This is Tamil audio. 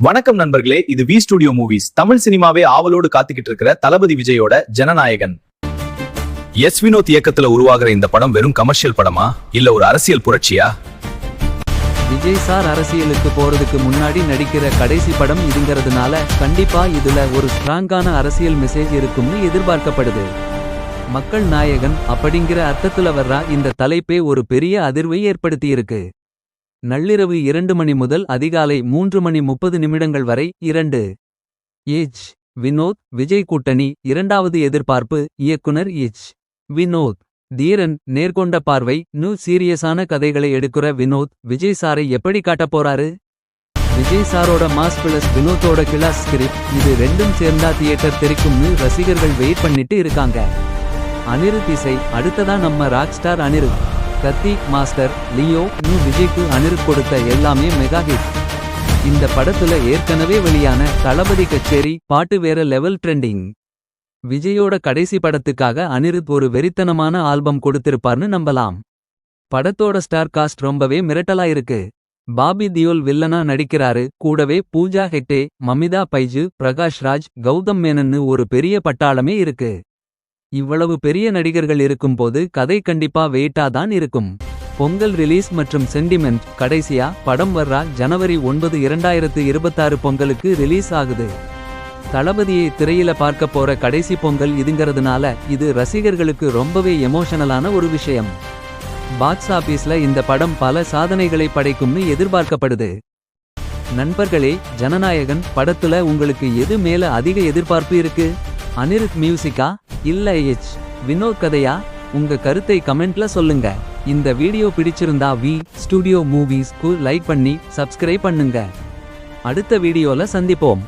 வணக்கம் நண்பர்களே, இது வி ஸ்டுடியோ மூவிஸ். தமிழ் சினிமாவே ஆவலோடு காத்துக்கிட்டு இருக்கிற தளபதி விஜயோட ஜனநாயகன். எஸ் வினோத் இயக்கத்துல உருவாகிற இந்த படம் வெறும் கமர்ஷியல் படமா இல்ல ஒரு அரசியல் புரட்சியா? விஜய் சார் அரசியலுக்கு போறதுக்கு முன்னாடி நடிக்கிற கடைசி படம் இதுங்கிறதுனால கண்டிப்பா இதுல ஒரு ஸ்ட்ராங்கான அரசியல் மெசேஜ் இருக்கும்னு எதிர்பார்க்கப்படுது. மக்கள் நாயகன் அப்படிங்கிற அர்த்தத்துல வர்ற இந்த தலைப்பே ஒரு பெரிய அதிர்வை ஏற்படுத்தியிருக்கு. நள்ளிரவு 2 மணி முதல் அதிகாலை 3:30 வரை 2 எச். வினோத் விஜய் கூட்டணி. இரண்டாவது எதிர்பார்ப்பு இயக்குனர் எச். வினோத். தீரன் நேர்கொண்ட பார்வை. சீரியஸான கதைகளை எடுக்கிற வினோத் விஜய் சாரை எப்படி காட்டப் போறாரு? விஜய் சாரோட மாஸ் பிளஸ் வினோத்தோட கிளாஸ் ஸ்கிரிப்ட், இது ரெண்டும் சேர்ந்தா தியேட்டர் தெரிக்கும்னு ரசிகர்கள் வெயிட் பண்ணிட்டு இருக்காங்க. அனிருத் இசை. அடுத்ததா நம்ம ராக் ஸ்டார் அனிருத். கத்தி, மாஸ்டர், லியோ, விஜய்க்கு அனிருத் கொடுத்த எல்லாமே மெகா ஹிட். இந்த படத்துல ஏற்கனவே வெளியான தளபதி கச்சேரி பாட்டு வேற லெவல் ட்ரெண்டிங். விஜயோட கடைசி படத்துக்காக அனிருத் ஒரு வெறித்தனமான ஆல்பம் கொடுத்திருப்பார்னு நம்பலாம். படத்தோட ஸ்டார் காஸ்ட் ரொம்பவே மிரட்டலா இருக்கு. பாபி தியோல் வில்லனா நடிக்கிறாரு. கூடவே பூஜா ஹெக்டே, மமிதா பைஜு, பிரகாஷ் ராஜ், கௌதம் மேனன்னு ஒரு பெரிய பட்டாளமே இருக்கு. இவ்வளவு பெரிய நடிகர்கள் இருக்கும்போது கதை கண்டிப்பா வெயிட்டா தான் இருக்கும். பொங்கல் ரிலீஸ் மற்றும் சென்டிமெண்ட். கடைசியா படம் வர்றா ஜனவரி 9, 2026 பொங்கலுக்கு ரிலீஸ் ஆகுது. தளபதியை திரையில பார்க்க போற கடைசி பொங்கல் இதுங்கிறதுனால இது ரசிகர்களுக்கு ரொம்பவே எமோஷனலான ஒரு விஷயம். பாக்ஸ் ஆபீஸ்ல இந்த படம் பல சாதனைகளை படைக்கும்னு எதிர்பார்க்கப்படுது. நண்பர்களே, ஜனநாயகன் படத்துல உங்களுக்கு எது மேல அதிக எதிர்பார்ப்பு இருக்கு? அனிருத் மியூசிக்கா இல்ல எச். வினோத் கதையா? உங்க கருத்தை கமெண்ட்ல சொல்லுங்க. இந்த வீடியோ பிடிச்சிருந்தா வி ஸ்டுடியோ மூவிஸ்க்கு லைக் பண்ணி சப்ஸ்கிரைப் பண்ணுங்க. அடுத்த வீடியோல சந்திப்போம்.